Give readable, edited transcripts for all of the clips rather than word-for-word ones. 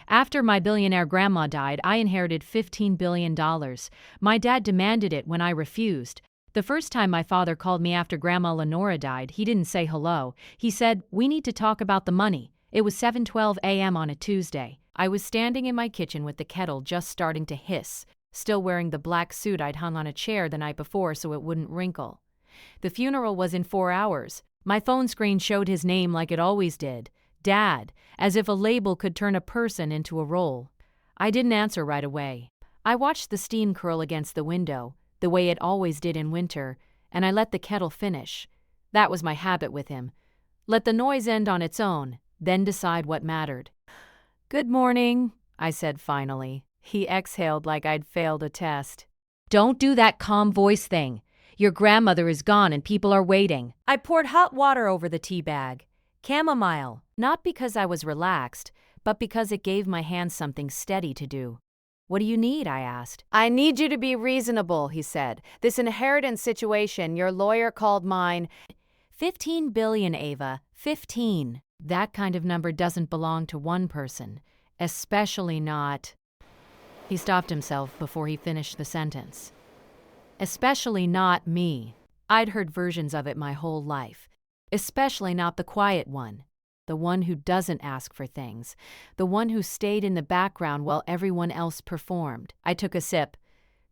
After my billionaire grandma died, I inherited $15 billion. My dad demanded it when I refused. The first time my father called me after Grandma Lenora died, he didn't say hello. He said, "We need to talk about the money." It was 7:12 a.m. on a Tuesday. I was standing in my kitchen with the kettle just starting to hiss, still wearing the black suit I'd hung on a chair the night before so it wouldn't wrinkle. The funeral was in 4 hours. My phone screen showed his name like it always did, Dad, as if a label could turn a person into a role. I didn't answer right away. I watched the steam curl against the window, the way it always did in winter, and I let the kettle finish. That was my habit with him. Let the noise end on its own, then decide what mattered. "Good morning," I said finally. He exhaled like I'd failed a test. "Don't do that calm voice thing. Your grandmother is gone and people are waiting." I poured hot water over the tea bag. Chamomile, not because I was relaxed, but because it gave my hands something steady to do. "What do you need?" I asked. "I need you to be reasonable," he said. "This inheritance situation your lawyer called mine." 15 billion, Ava. 15. That kind of number doesn't belong to one person, especially not. He stopped himself before he finished the sentence. Especially not me. I'd heard versions of it my whole life. Especially not the quiet one. The one who doesn't ask for things. The one who stayed in the background while everyone else performed. I took a sip.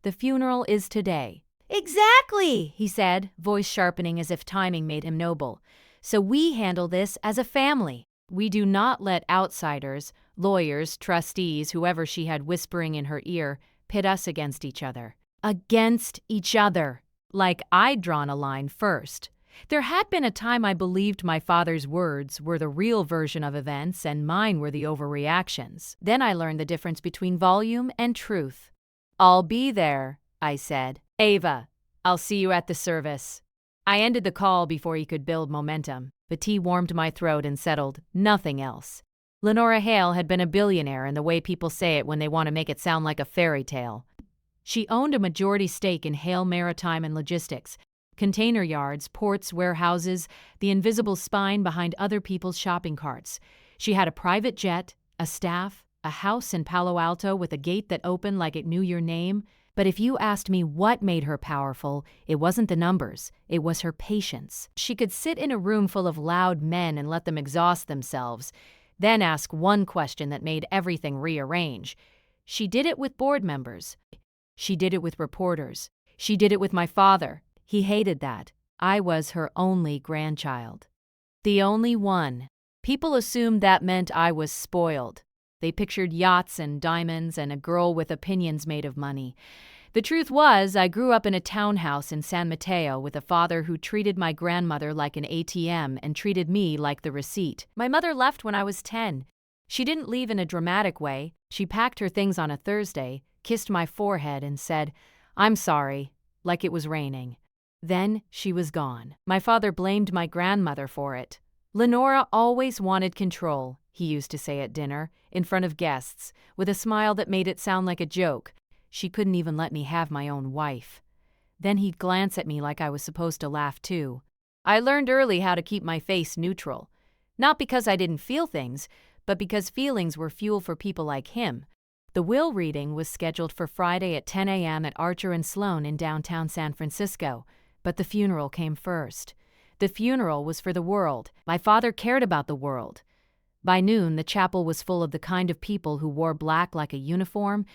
"The funeral is today." "Exactly," he said, voice sharpening as if timing made him noble. "So we handle this as a family. We do not let outsiders, lawyers, trustees, whoever she had whispering in her ear, pit us against each other. Against each other. Like I'd drawn a line first. There had been a time I believed my father's words were the real version of events and mine were the overreactions. Then I learned the difference between volume and truth. "I'll be there," I said. "Ava, I'll see you at the service." I ended the call before he could build momentum. The tea warmed my throat and settled, nothing else. Lenora Hale had been a billionaire in the way people say it when they want to make it sound like a fairy tale. She owned a majority stake in Hale Maritime and Logistics, container yards, ports, warehouses, the invisible spine behind other people's shopping carts. She had a private jet, a staff, a house in Palo Alto with a gate that opened like it knew your name. But if you asked me what made her powerful, it wasn't the numbers, it was her patience. She could sit in a room full of loud men and let them exhaust themselves, then ask one question that made everything rearrange. She did it with board members. She did it with reporters. She did it with my father. He hated that. I was her only grandchild. The only one. People assumed that meant I was spoiled. They pictured yachts and diamonds and a girl with opinions made of money. The truth was, I grew up in a townhouse in San Mateo with a father who treated my grandmother like an ATM and treated me like the receipt. My mother left when I was 10. She didn't leave in a dramatic way. She packed her things on a Thursday, kissed my forehead, and said, "I'm sorry," like it was raining. Then she was gone. My father blamed my grandmother for it. "Lenora always wanted control," he used to say at dinner, in front of guests, with a smile that made it sound like a joke. She couldn't even let me have my own wife. Then he'd glance at me like I was supposed to laugh too. I learned early how to keep my face neutral. Not because I didn't feel things, but because feelings were fuel for people like him. The will reading was scheduled for Friday at 10 a.m. at Archer and Sloan in downtown San Francisco, but the funeral came first. The funeral was for the world. My father cared about the world. By noon, the chapel was full of the kind of people who wore black like a uniform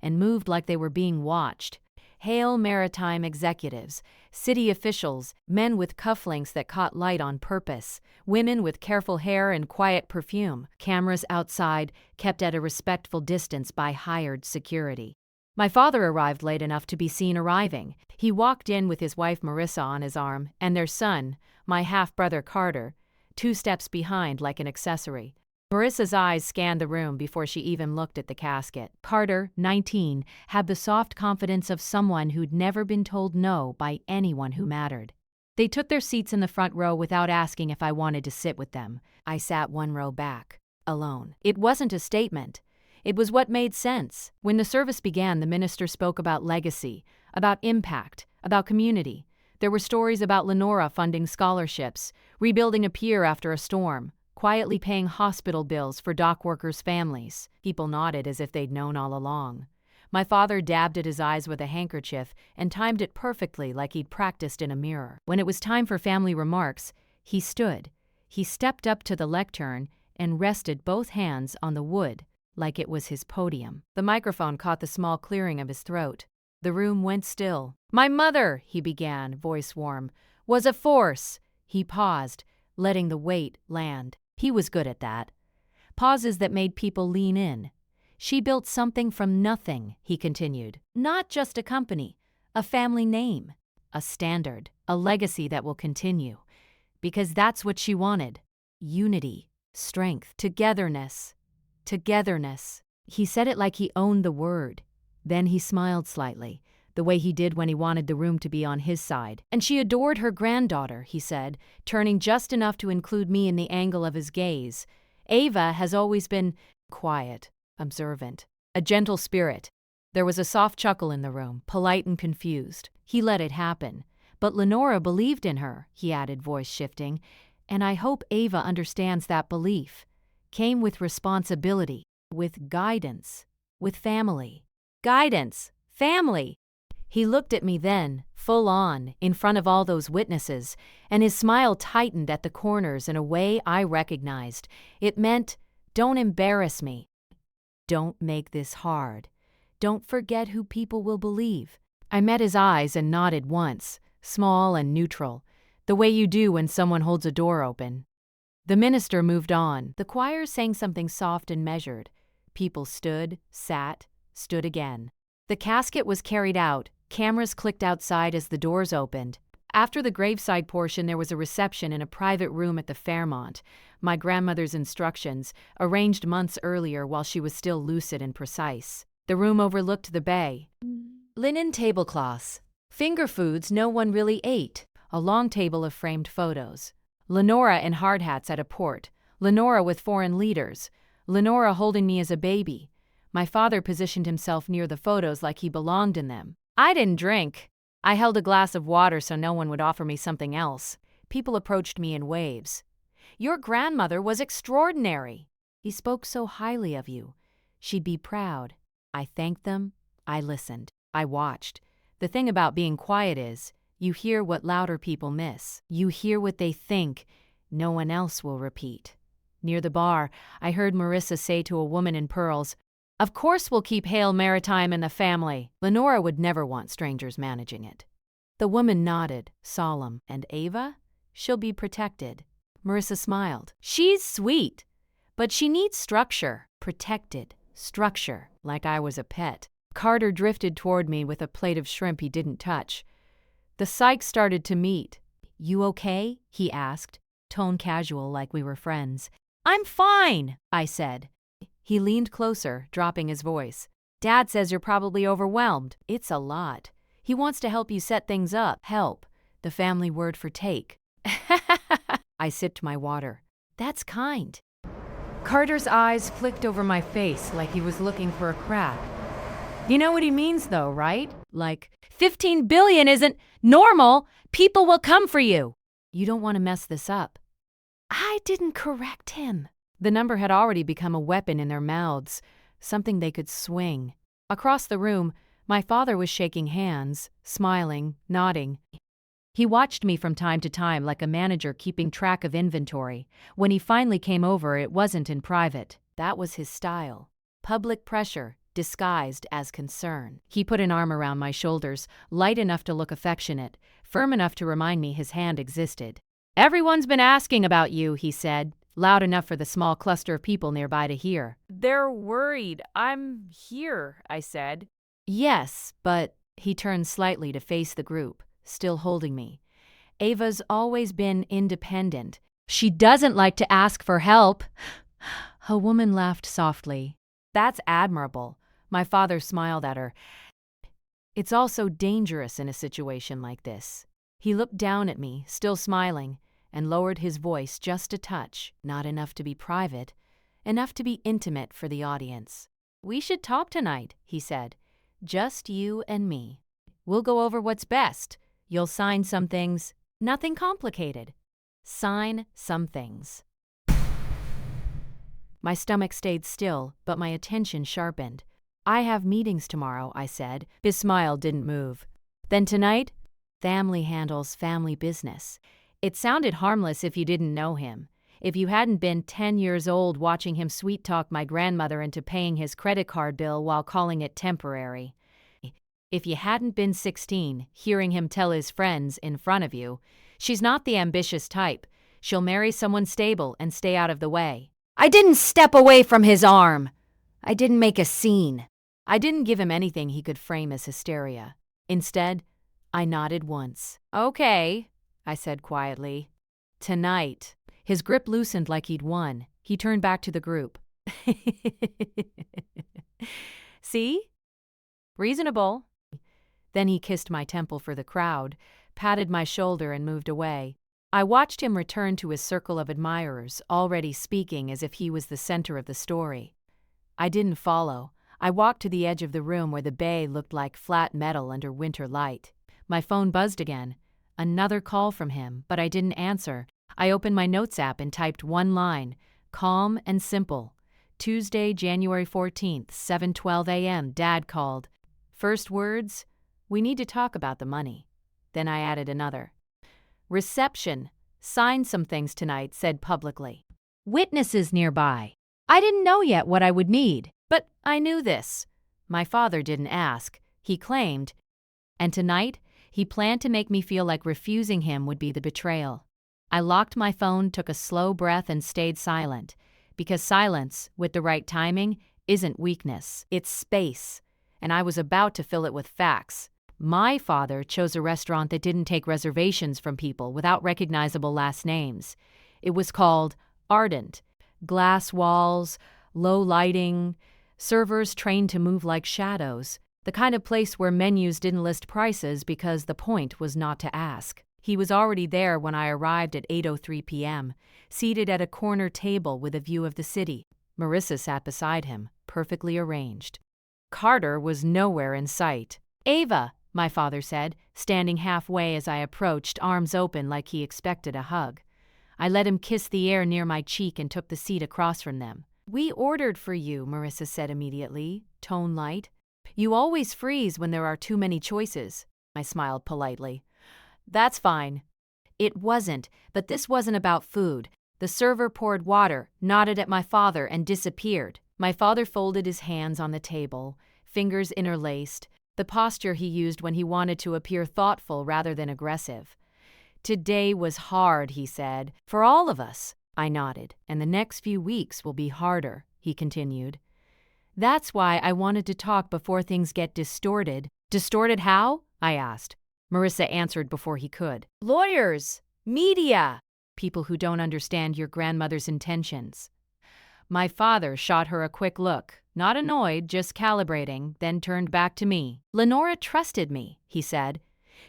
and moved like they were being watched. Hale Maritime executives, city officials, men with cufflinks that caught light on purpose, women with careful hair and quiet perfume, cameras outside, kept at a respectful distance by hired security. My father arrived late enough to be seen arriving. He walked in with his wife Marissa on his arm and their son, my half-brother Carter, 2 steps behind like an accessory. Marissa's eyes scanned the room before she even looked at the casket. Carter, 19, had the soft confidence of someone who'd never been told no by anyone who mattered. They took their seats in the front row without asking if I wanted to sit with them. I sat 1 row back, alone. It wasn't a statement. It was what made sense. When the service began, the minister spoke about legacy, about impact, about community. There were stories about Lenora funding scholarships, rebuilding a pier after a storm, quietly paying hospital bills for dock workers' families. People nodded as if they'd known all along. My father dabbed at his eyes with a handkerchief and timed it perfectly like he'd practiced in a mirror. When it was time for family remarks, he stood. He stepped up to the lectern and rested both hands on the wood like it was his podium. The microphone caught the small clearing of his throat. The room went still. "My mother," he began, voice warm, "was a force." He paused, letting the weight land. He was good at that. Pauses that made people lean in. "She built something from nothing," he continued. "Not just a company, a family name, a standard, a legacy that will continue. Because that's what she wanted. Unity, strength, togetherness. Togetherness." He said it like he owned the word. Then he smiled slightly, the way he did when he wanted the room to be on his side. "And she adored her granddaughter," he said, turning just enough to include me in the angle of his gaze. "Ava has always been quiet, observant, a gentle spirit." There was a soft chuckle in the room, polite and confused. He let it happen. "But Lenora believed in her," he added, voice shifting, "and I hope Ava understands that belief. Came with responsibility, with guidance, with family." Guidance, family. He looked at me then, full on, in front of all those witnesses, and his smile tightened at the corners in a way I recognized. It meant, "Don't embarrass me. Don't make this hard. Don't forget who people will believe." I met his eyes and nodded once, small and neutral, the way you do when someone holds a door open. The minister moved on. The choir sang something soft and measured. People stood, sat, stood again. The casket was carried out. Cameras clicked outside as the doors opened. After the graveside portion, there was a reception in a private room at the Fairmont. My grandmother's instructions, arranged months earlier while she was still lucid and precise. The room overlooked the bay. Linen tablecloths. Finger foods no one really ate. A long table of framed photos. Lenora in hard hats at a port. Lenora with foreign leaders. Lenora holding me as a baby. My father positioned himself near the photos like he belonged in them. I didn't drink. I held a glass of water so no one would offer me something else. People approached me in waves. "Your grandmother was extraordinary. He spoke so highly of you. She'd be proud." I thanked them. I listened. I watched. The thing about being quiet is, you hear what louder people miss. You hear what they think no one else will repeat. Near the bar, I heard Marissa say to a woman in pearls, "Of course we'll keep Hale Maritime in the family." Lenora would never want strangers managing it. The woman nodded, solemn. "And Ava? She'll be protected." Marissa smiled. "She's sweet, but she needs structure." Protected. Structure. Like I was a pet. Carter drifted toward me with a plate of shrimp he didn't touch. The psych started to meet. "You okay?" he asked, tone casual like we were friends. "I'm fine," I said. He leaned closer, dropping his voice. "Dad says you're probably overwhelmed." "It's a lot. He wants to help you set things up." Help. The family word for take. I sipped my water. "That's kind." Carter's eyes flicked over my face like he was looking for a crack. "You know what he means though, right? Like, 15 billion isn't normal. People will come for you." "You don't want to mess this up." I didn't correct him. The number had already become a weapon in their mouths, something they could swing. Across the room, my father was shaking hands, smiling, nodding. He watched me from time to time like a manager keeping track of inventory. When he finally came over, it wasn't in private. That was his style. Public pressure, disguised as concern. He put an arm around my shoulders, light enough to look affectionate, firm enough to remind me his hand existed. "Everyone's been asking about you," he said, loud enough for the small cluster of people nearby to hear. "They're worried I'm here," I said. "Yes, but..." He turned slightly to face the group, still holding me. "Ava's always been independent. She doesn't like to ask for help." A woman laughed softly. "That's admirable." My father smiled at her. "It's also dangerous in a situation like this." He looked down at me, still smiling, and lowered his voice just a touch, not enough to be private, enough to be intimate for the audience. "We should talk tonight," he said. "Just you and me. We'll go over what's best. You'll sign some things. Nothing complicated. Sign some things." My stomach stayed still, but my attention sharpened. I have meetings tomorrow, I said. His smile didn't move. Then tonight, family handles family business. It sounded harmless if you didn't know him. If you hadn't been 10 years old watching him sweet-talk my grandmother into paying his credit card bill while calling it temporary. If you hadn't been 16, hearing him tell his friends in front of you, she's not the ambitious type. She'll marry someone stable and stay out of the way. I didn't step away from his arm. I didn't make a scene. I didn't give him anything he could frame as hysteria. Instead, I nodded once. Okay, I said quietly. Tonight. His grip loosened like he'd won. He turned back to the group. See? Reasonable. Then he kissed my temple for the crowd, patted my shoulder and moved away. I watched him return to his circle of admirers, already speaking as if he was the center of the story. I didn't follow. I walked to the edge of the room where the bay looked like flat metal under winter light. My phone buzzed again. Another call from him, but I didn't answer. I opened my notes app and typed one line, calm and simple. Tuesday, January 14th, 7:12 a.m., Dad called. First words, we need to talk about the money. Then I added another. Reception, signed some things tonight, said publicly. Witnesses nearby. I didn't know yet what I would need, but I knew this. My father didn't ask, he claimed. And tonight, he planned to make me feel like refusing him would be the betrayal. I locked my phone, took a slow breath, and stayed silent. Because silence, with the right timing, isn't weakness, it's space. And I was about to fill it with facts. My father chose a restaurant that didn't take reservations from people without recognizable last names. It was called Ardent. Glass walls, low lighting, servers trained to move like shadows. The kind of place where menus didn't list prices because the point was not to ask. He was already there when I arrived at 8:03 p.m., seated at a corner table with a view of the city. Marissa sat beside him, perfectly arranged. Carter was nowhere in sight. Ava, my father said, standing halfway as I approached, arms open like he expected a hug. I let him kiss the air near my cheek and took the seat across from them. We ordered for you, Marissa said immediately, tone light. You always freeze when there are too many choices. I smiled politely. That's fine. It wasn't, but this wasn't about food. The server poured water, nodded at my father, and disappeared. My father folded his hands on the table, fingers interlaced, the posture he used when he wanted to appear thoughtful rather than aggressive. Today was hard, he said. For all of us. I nodded. And the next few weeks will be harder, he continued. That's why I wanted to talk before things get distorted. Distorted how? I asked. Marissa answered before he could. Lawyers, media, people who don't understand your grandmother's intentions. My father shot her a quick look, not annoyed, just calibrating, then turned back to me. Lenora trusted me, he said.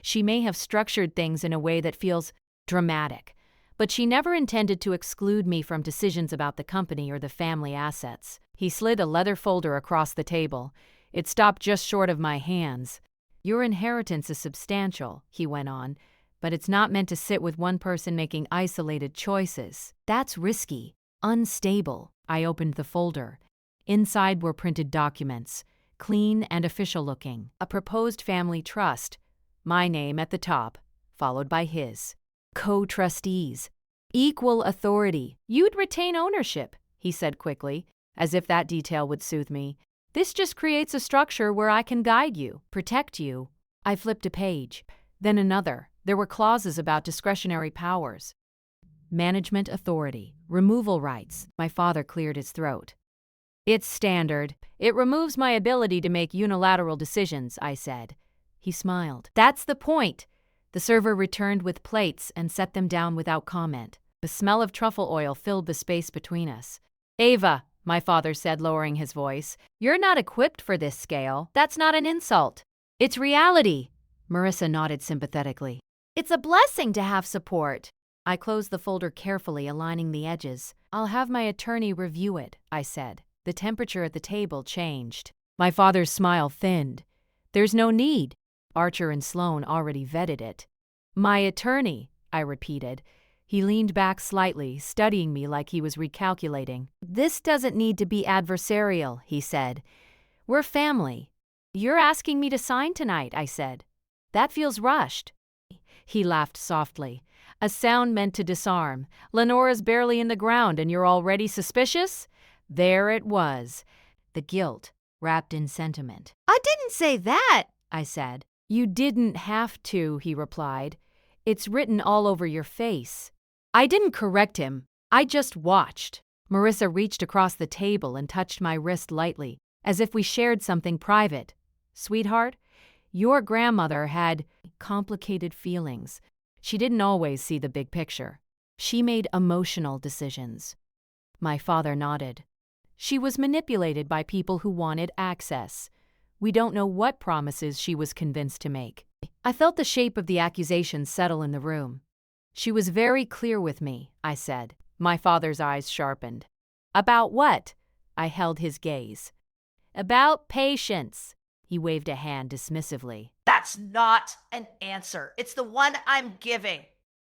She may have structured things in a way that feels dramatic, but she never intended to exclude me from decisions about the company or the family assets. He slid a leather folder across the table. It stopped just short of my hands. Your inheritance is substantial, he went on, but it's not meant to sit with one person making isolated choices. That's risky, unstable. I opened the folder. Inside were printed documents, clean and official-looking. A proposed family trust, my name at the top, followed by his. Co-trustees. Equal authority. You'd retain ownership, he said quickly, as if that detail would soothe me. This just creates a structure where I can guide you, protect you. I flipped a page, then another. There were clauses about discretionary powers. Management authority, removal rights. My father cleared his throat. It's standard. It removes my ability to make unilateral decisions, I said. He smiled. That's the point. The server returned with plates and set them down without comment. The smell of truffle oil filled the space between us. Ava, my father said, lowering his voice, you're not equipped for this scale. That's not an insult. It's reality. Marissa nodded sympathetically. It's a blessing to have support. I closed the folder carefully, aligning the edges. I'll have my attorney review it, I said. The temperature at the table changed. My father's smile thinned. There's no need. Archer and Sloan already vetted it. My attorney, I repeated. He leaned back slightly, studying me like he was recalculating. "This doesn't need to be adversarial," he said. "We're family." "You're asking me to sign tonight," I said. "That feels rushed." He laughed softly. "A sound meant to disarm. Lenora's barely in the ground and you're already suspicious?" There it was. The guilt, wrapped in sentiment. "I didn't say that," I said. "You didn't have to," he replied. "It's written all over your face." I didn't correct him. I just watched. Marissa reached across the table and touched my wrist lightly, as if we shared something private. "Sweetheart, your grandmother had complicated feelings. She didn't always see the big picture. She made emotional decisions." My father nodded. "She was manipulated by people who wanted access. We don't know what promises she was convinced to make." I felt the shape of the accusation settle in the room. "She was very clear with me," I said. My father's eyes sharpened. "About what?" I held his gaze. "About patience." He waved a hand dismissively. "That's not an answer. It's the one I'm giving."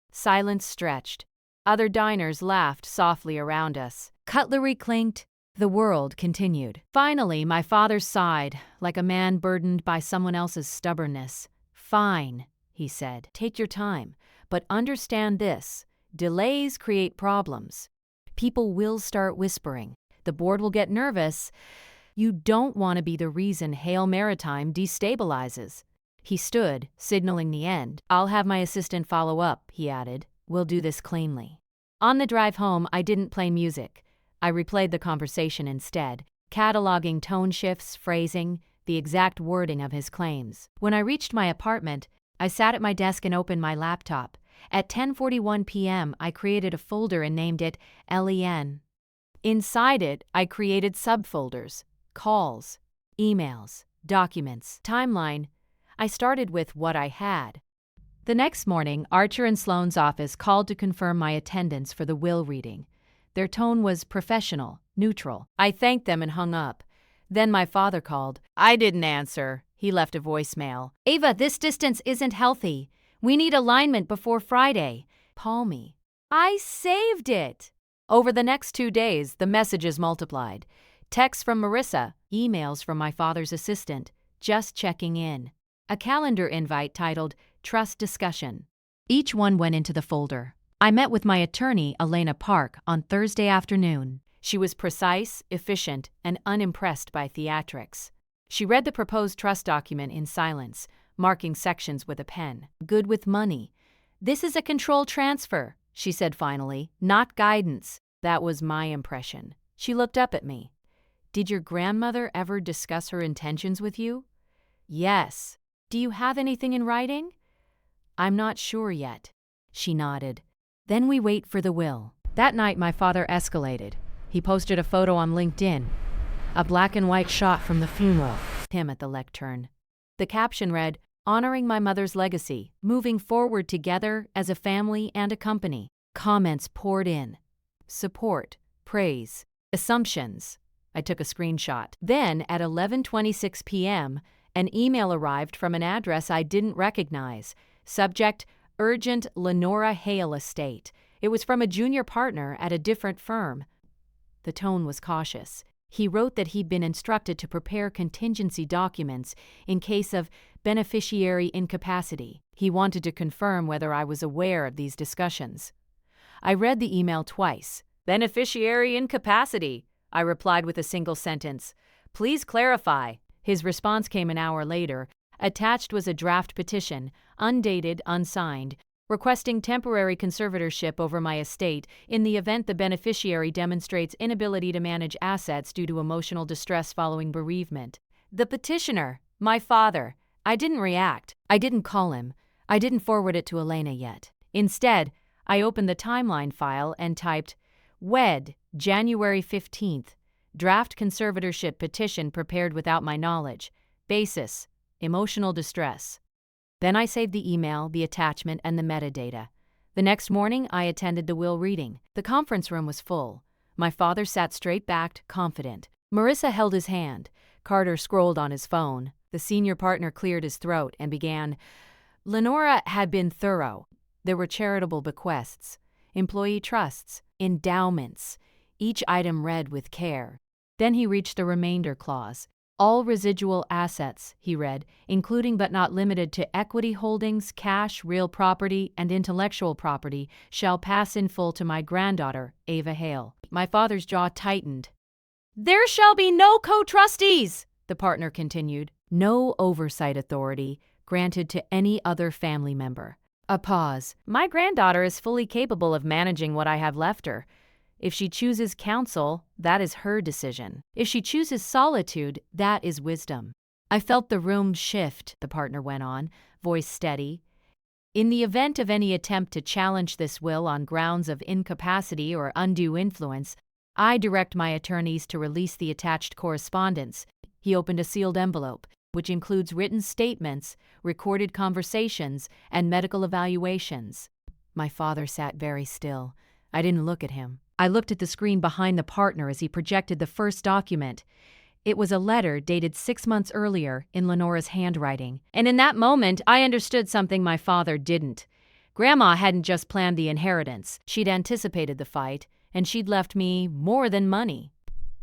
Silence stretched. Other diners laughed softly around us. Cutlery clinked. The world continued. Finally, my father sighed, like a man burdened by someone else's stubbornness. "Fine," he said. "Take your time. But understand this. Delays create problems. People will start whispering. The board will get nervous. You don't want to be the reason Hale Maritime destabilizes." He stood, signaling the end. "I'll have my assistant follow up," he added. "We'll do this cleanly." On the drive home, I didn't play music. I replayed the conversation instead, cataloging tone shifts, phrasing, the exact wording of his claims. When I reached my apartment, I sat at my desk and opened my laptop. At 10:41 p.m., I created a folder and named it LEN. Inside it, I created subfolders: calls, emails, documents, timeline. I started with what I had. The next morning, Archer and Sloane's office called to confirm my attendance for the will reading. Their tone was professional, neutral. I thanked them and hung up. Then my father called. I didn't answer. He left a voicemail. "Ava, this distance isn't healthy. We need alignment before Friday. Call me." I saved it. Over the next 2 days, the messages multiplied. Texts from Marissa, emails from my father's assistant, just checking in. A calendar invite titled Trust Discussion. Each one went into the folder. I met with my attorney, Elena Park, on Thursday afternoon. She was precise, efficient, and unimpressed by theatrics. She read the proposed trust document in silence, marking sections with a pen. "Good with money. This is a control transfer," she said finally, "not guidance." That was my impression. She looked up at me. "Did your grandmother ever discuss her intentions with you?" "Yes." "Do you have anything in writing?" "I'm not sure yet." She nodded. "Then we wait for the will." That night my father escalated. He posted a photo on LinkedIn. A black and white shot from the funeral. Him at the lectern. The caption read, "Honoring my mother's legacy, moving forward together as a family and a company." Comments poured in. Support, praise, assumptions. I took a screenshot. Then, at 11:26 p.m., an email arrived from an address I didn't recognize. Subject, Urgent Lenora Hale Estate. It was from a junior partner at a different firm. The tone was cautious. He wrote that he'd been instructed to prepare contingency documents in case of beneficiary incapacity. He wanted to confirm whether I was aware of these discussions. I read the email twice. "Beneficiary incapacity," I replied with a single sentence. "Please clarify." His response came an hour later. Attached was a draft petition, undated, unsigned, requesting temporary conservatorship over my estate in the event the beneficiary demonstrates inability to manage assets due to emotional distress following bereavement. The petitioner, my father. I didn't react. I didn't call him. I didn't forward it to Elena yet. Instead, I opened the timeline file and typed, "Wed, January 15th. Draft conservatorship petition prepared without my knowledge. Basis, emotional distress." Then I saved the email, the attachment, and the metadata. The next morning, I attended the will reading. The conference room was full. My father sat straight-backed, confident. Marissa held his hand. Carter scrolled on his phone. The senior partner cleared his throat and began, "Lenora had been thorough. There were charitable bequests. employee trusts, endowments, each item read with care. Then he reached the remainder clause. All residual assets, he read, including but not limited to equity holdings, cash, real property, and intellectual property, shall pass in full to my granddaughter, Ava Hale. My father's jaw tightened. There shall be no co-trustees, the partner continued. No oversight authority granted to any other family member. A pause. My granddaughter is fully capable of managing what I have left her. If she chooses counsel, that is her decision. If she chooses solitude, that is wisdom. I felt the room shift, the partner went on, voice steady. In the event of any attempt to challenge this will on grounds of incapacity or undue influence, I direct my attorneys to release the attached correspondence. He opened a sealed envelope, which includes written statements, recorded conversations, and medical evaluations. My father sat very still. I didn't look at him. I looked at the screen behind the partner as he projected the first document. It was a letter dated 6 months earlier in Lenora's handwriting. And in that moment, I understood something my father didn't. Grandma hadn't just planned the inheritance. She'd anticipated the fight, and she'd left me more than money.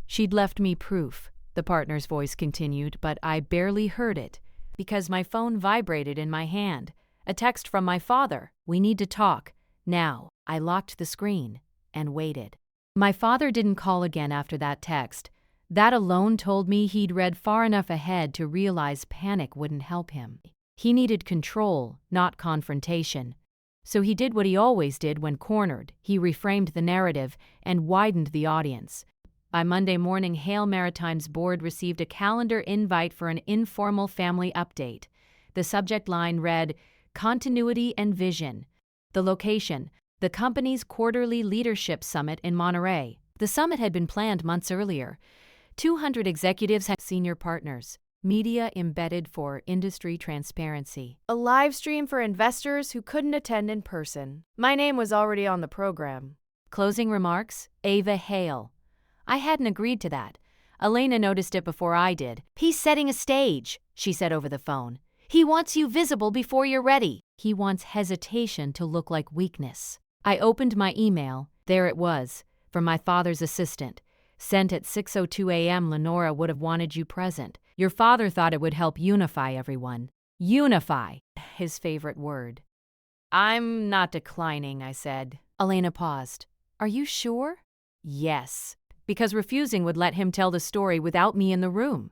She'd left me proof, the partner's voice continued, but I barely heard it, because my phone vibrated in my hand. A text from my father. We need to talk. Now. I locked the screen and waited. My father didn't call again after that text. That alone told me he'd read far enough ahead to realize panic wouldn't help him. He needed control, not confrontation. So he did what he always did when cornered. He reframed the narrative and widened the audience. By Monday morning, Hale Maritime's board received a calendar invite for an informal family update. The subject line read, Continuity and Vision. The location, the company's quarterly leadership summit in Monterey. The summit had been planned months earlier. 200 executives had senior partners. Media embedded for industry transparency. A live stream for investors who couldn't attend in person. My name was already on the program. Closing remarks, Ava Hale. I hadn't agreed to that. Elena noticed it before I did. He's setting a stage, she said over the phone. He wants you visible before you're ready. He wants hesitation to look like weakness. I opened my email. There it was, from my father's assistant. Sent at 6:02 a.m. Lenora would have wanted you present. Your father thought it would help unify everyone. Unify, his favorite word. I'm not declining, I said. Elena paused. Are you sure? Yes, because refusing would let him tell the story without me in the room.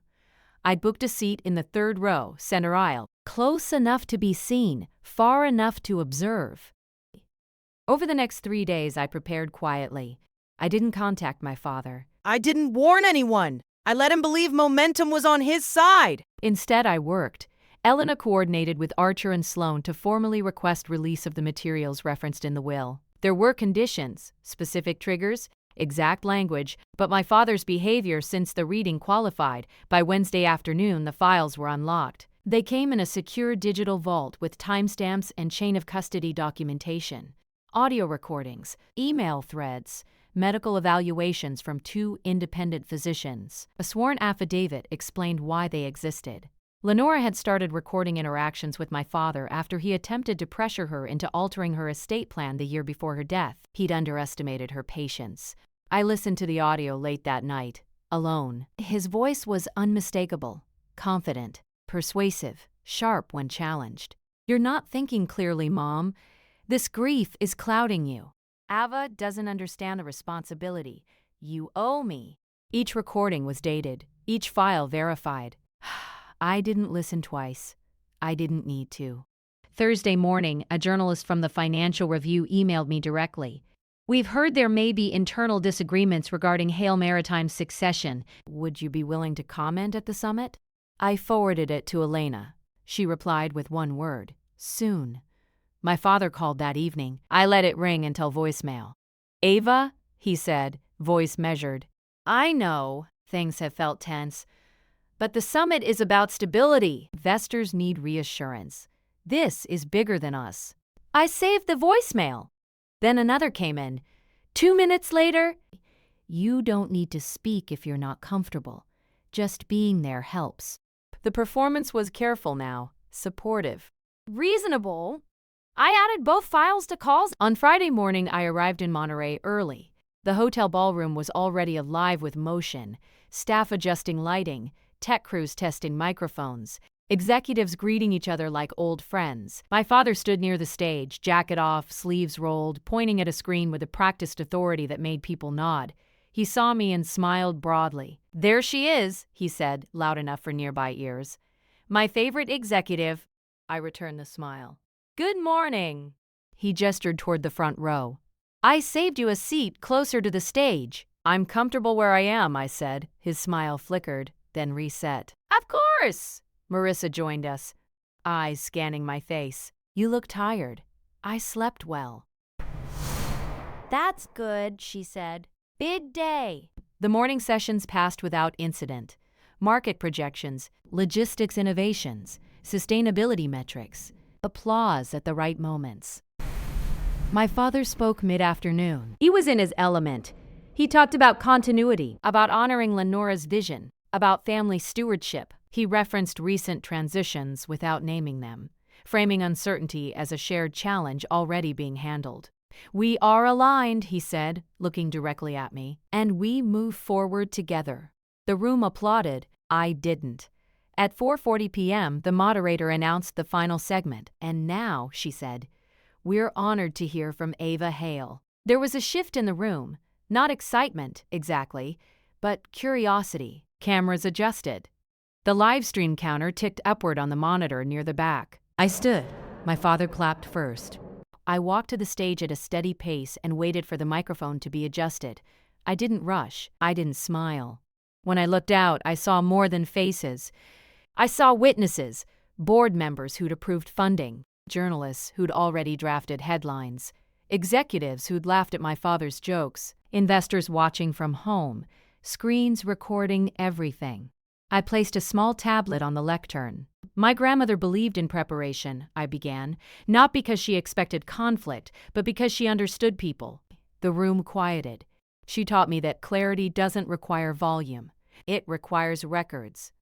I'd booked a seat in the third row, center aisle, close enough to be seen, far enough to observe. Over the next 3 days, I prepared quietly. I didn't contact my father. I didn't warn anyone. I let him believe momentum was on his side. Instead, I worked. Elena coordinated with Archer and Sloan to formally request release of the materials referenced in the will. There were conditions, specific triggers, exact language, but my father's behavior since the reading qualified. By Wednesday afternoon, the files were unlocked. They came in a secure digital vault with timestamps and chain of custody documentation. Audio recordings, email threads, medical evaluations from 2 independent physicians. A sworn affidavit explained why they existed. Lenora had started recording interactions with my father after he attempted to pressure her into altering her estate plan the year before her death. He'd underestimated her patience. I listened to the audio late that night, alone. His voice was unmistakable, confident, persuasive, sharp when challenged. You're not thinking clearly, Mom. This grief is clouding you. Ava doesn't understand the responsibility. You owe me. Each recording was dated, each file verified. I didn't listen twice. I didn't need to. Thursday morning, a journalist from the Financial Review emailed me directly. We've heard there may be internal disagreements regarding Hale Maritime's succession. Would you be willing to comment at the summit? I forwarded it to Elena. She replied with one word, soon. My father called that evening. I let it ring until voicemail. Ava, he said, voice measured. I know things have felt tense, but the summit is about stability. Investors need reassurance. This is bigger than us. I saved the voicemail. Then another came in. 2 minutes later, you don't need to speak if you're not comfortable. Just being there helps. The performance was careful now, supportive. Reasonable. I added both files to calls. On Friday morning, I arrived in Monterey early. The hotel ballroom was already alive with motion, staff adjusting lighting, tech crews testing microphones, executives greeting each other like old friends. My father stood near the stage, jacket off, sleeves rolled, pointing at a screen with a practiced authority that made people nod. He saw me and smiled broadly. "There she is," he said, loud enough for nearby ears. "My favorite executive." I returned the smile. "Good morning." He gestured toward the front row. "I saved you a seat closer to the stage." "I'm comfortable where I am," I said. His smile flickered, then reset. "Of course!" Marissa joined us, eyes scanning my face. "You look tired." "I slept well." "That's good," she said. "Big day." The morning sessions passed without incident. Market projections, logistics innovations, sustainability metrics, applause at the right moments. My father spoke mid-afternoon. He was in his element. He talked about continuity, about honoring Lenora's vision, about family stewardship. He referenced recent transitions without naming them, framing uncertainty as a shared challenge already being handled. "We are aligned," he said, looking directly at me, "and we move forward together." The room applauded. I didn't. At 4:40 p.m., the moderator announced the final segment. "And now," she said, "we're honored to hear from Ava Hale." There was a shift in the room. Not excitement, exactly, but curiosity. Cameras adjusted. The live stream counter ticked upward on the monitor near the back. I stood. My father clapped first. I walked to the stage at a steady pace and waited for the microphone to be adjusted. I didn't rush. I didn't smile. When I looked out, I saw more than faces. I saw witnesses, board members who'd approved funding, journalists who'd already drafted headlines, executives who'd laughed at my father's jokes, investors watching from home, screens recording everything. I placed a small tablet on the lectern. "My grandmother believed in preparation," I began, not because she expected conflict, but because she understood people. The room quieted. She taught me that clarity doesn't require volume. It requires records.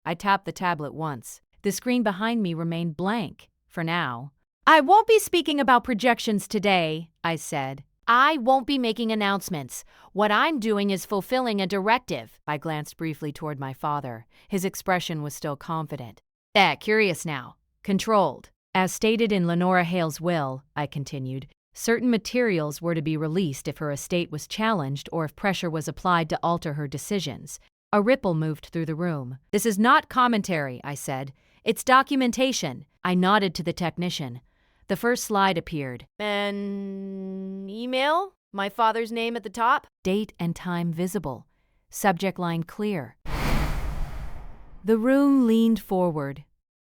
I tapped the tablet once. The screen behind me remained blank, for now. "I won't be speaking about projections today," I said. "I won't be making announcements. What I'm doing is fulfilling a directive." I glanced briefly toward my father. His expression was still confident. Curious now. Controlled. "As stated in Lenora Hale's will," I continued, "certain materials were to be released if her estate was challenged or if pressure was applied to alter her decisions." A ripple moved through the room. "This is not commentary," I said. "It's documentation." I nodded to the technician. The first slide appeared. "An email? My father's name at the top?" Date and time visible. Subject line clear. The room leaned forward.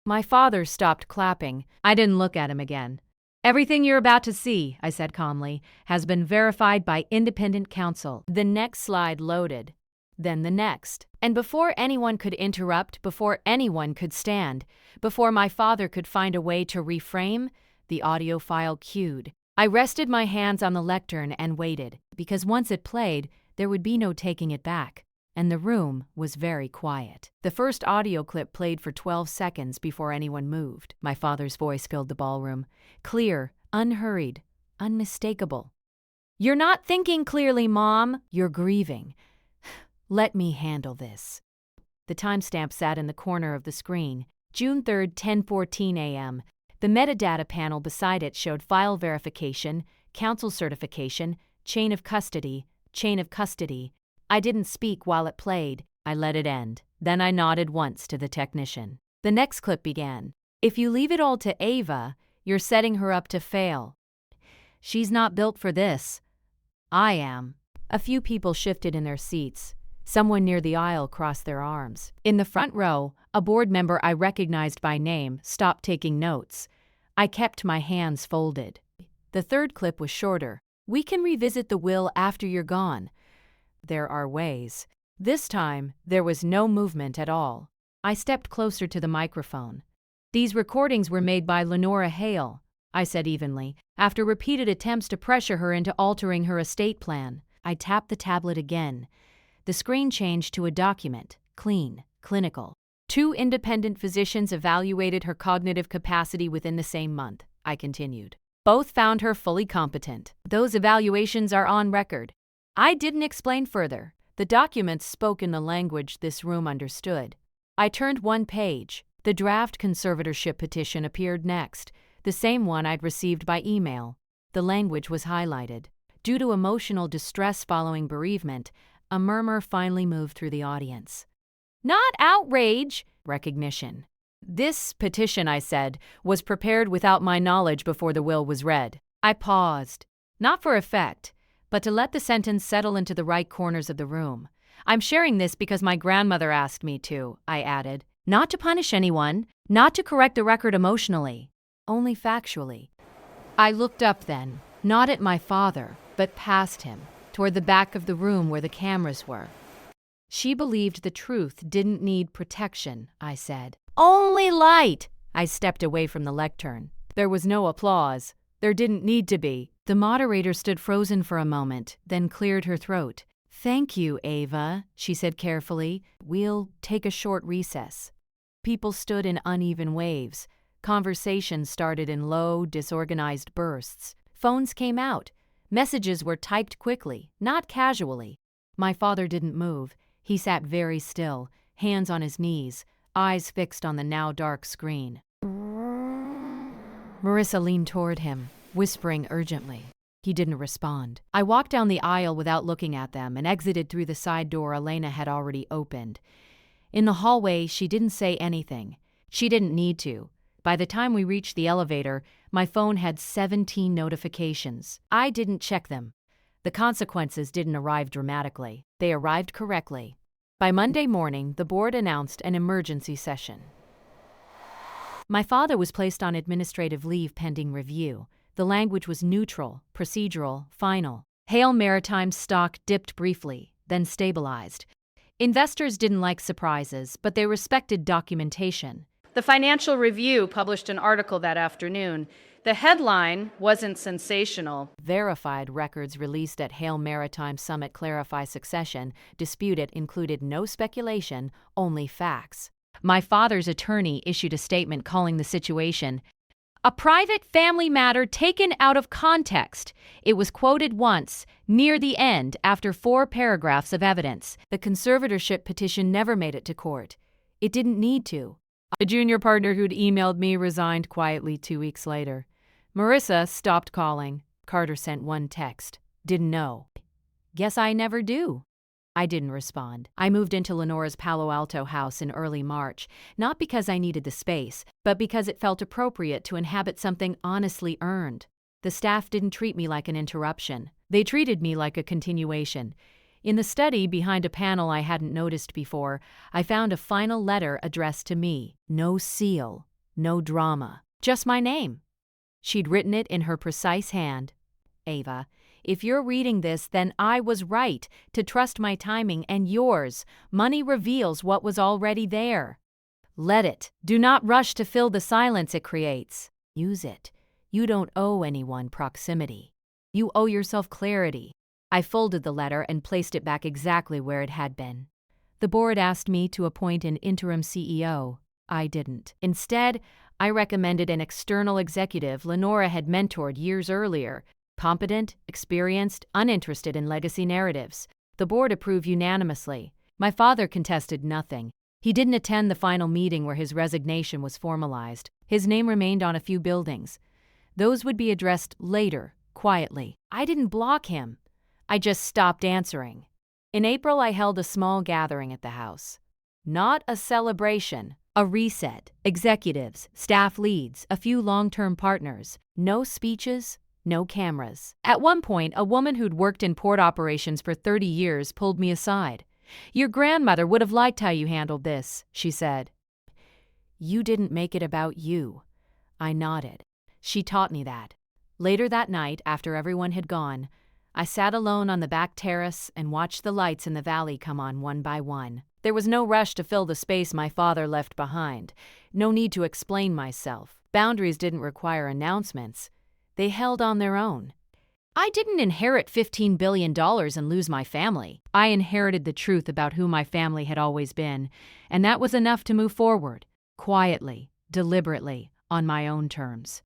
My father stopped clapping. I didn't look at him again. "Everything you're about to see," I said calmly, "has been verified by independent counsel." The next slide loaded. Then the next. And before anyone could interrupt, before anyone could stand, before my father could find a way to reframe, the audio file cued. I rested my hands on the lectern and waited, because once it played, there would be no taking it back. And the room was very quiet. The first audio clip played for 12 seconds before anyone moved. My father's voice filled the ballroom. Clear, unhurried, unmistakable. "You're not thinking clearly, Mom. You're grieving. Let me handle this." The timestamp sat in the corner of the screen. June 3rd, 10:14 a.m. The metadata panel beside it showed file verification, counsel certification, chain of custody. I didn't speak while it played. I let it end. Then I nodded once to the technician. The next clip began. "If you leave it all to Ava, you're setting her up to fail. She's not built for this. I am." A few people shifted in their seats. Someone near the aisle crossed their arms. In the front row, a board member I recognized by name stopped taking notes. I kept my hands folded. The third clip was shorter. "We can revisit the will after you're gone. There are ways." This time, there was no movement at all. I stepped closer to the microphone. "These recordings were made by Lenora Hale," I said evenly, after repeated attempts to pressure her into altering her estate plan. I tapped the tablet again. The screen changed to a document, clean, clinical. 2 independent physicians evaluated her cognitive capacity within the same month. I continued. Both found her fully competent. Those evaluations are on record. I didn't explain further. The documents spoke in a language this room understood. I turned one page. The draft conservatorship petition appeared next, the same one I'd received by email. The language was highlighted. Due to emotional distress following bereavement, a murmur finally moved through the audience. Not outrage, recognition. This petition, I said, was prepared without my knowledge before the will was read. I paused, not for effect, but to let the sentence settle into the right corners of the room. I'm sharing this because my grandmother asked me to, I added. Not to punish anyone, not to correct the record emotionally, only factually. I looked up then, not at my father, but past him, toward the back of the room where the cameras were. She believed the truth didn't need protection, I said. Only light! I stepped away from the lectern. There was no applause. There didn't need to be. The moderator stood frozen for a moment, then cleared her throat. Thank you, Ava, she said carefully. We'll take a short recess. People stood in uneven waves. Conversation started in low, disorganized bursts. Phones came out. Messages were typed quickly, not casually. My father didn't move. He sat very still, hands on his knees, eyes fixed on the now dark screen. Marissa leaned toward him, whispering urgently. He didn't respond. I walked down the aisle without looking at them and exited through the side door Elena had already opened. In the hallway, she didn't say anything. She didn't need to. By the time we reached the elevator, my phone had 17 notifications. I didn't check them. The consequences didn't arrive dramatically. They arrived correctly. By Monday morning, the board announced an emergency session. My father was placed on administrative leave pending review. The language was neutral, procedural, final. Hale Maritime's stock dipped briefly, then stabilized. Investors didn't like surprises, but they respected documentation. The Financial Review published an article that afternoon. The headline wasn't sensational. Verified records released at Hale Maritime Summit clarify succession. Dispute it included no speculation, only facts. My father's attorney issued a statement calling the situation a private family matter taken out of context. It was quoted once, near the end, after 4 paragraphs of evidence. The conservatorship petition never made it to court. It didn't need to. A junior partner who'd emailed me resigned quietly 2 weeks later. Marissa stopped calling. Carter sent one text. Didn't know. Guess I never do. I didn't respond. I moved into Lenora's Palo Alto house in early March, not because I needed the space, but because it felt appropriate to inhabit something honestly earned. The staff didn't treat me like an interruption. They treated me like a continuation. In the study behind a panel I hadn't noticed before, I found a final letter addressed to me. No seal, no drama, just my name. She'd written it in her precise hand. Ava, if you're reading this, then I was right to trust my timing and yours. Money reveals what was already there. Let it. Do not rush to fill the silence it creates. Use it. You don't owe anyone proximity. You owe yourself clarity. I folded the letter and placed it back exactly where it had been. The board asked me to appoint an interim CEO. I didn't. Instead, I recommended an external executive Lenora had mentored years earlier. Competent, experienced, uninterested in legacy narratives. The board approved unanimously. My father contested nothing. He didn't attend the final meeting where his resignation was formalized. His name remained on a few buildings. Those would be addressed later, quietly. I didn't block him. I just stopped answering. In April, I held a small gathering at the house. Not a celebration, a reset. Executives, staff leads, a few long-term partners. No speeches, no cameras. At one point, a woman who'd worked in port operations for 30 years pulled me aside. Your grandmother would have liked how you handled this, she said. You didn't make it about you. I nodded. She taught me that. Later that night, after everyone had gone, I sat alone on the back terrace and watched the lights in the valley come on one by one. There was no rush to fill the space my father left behind. No need to explain myself. Boundaries didn't require announcements. They held on their own. I didn't inherit $15 billion and lose my family. I inherited the truth about who my family had always been, and that was enough to move forward, quietly, deliberately, on my own terms.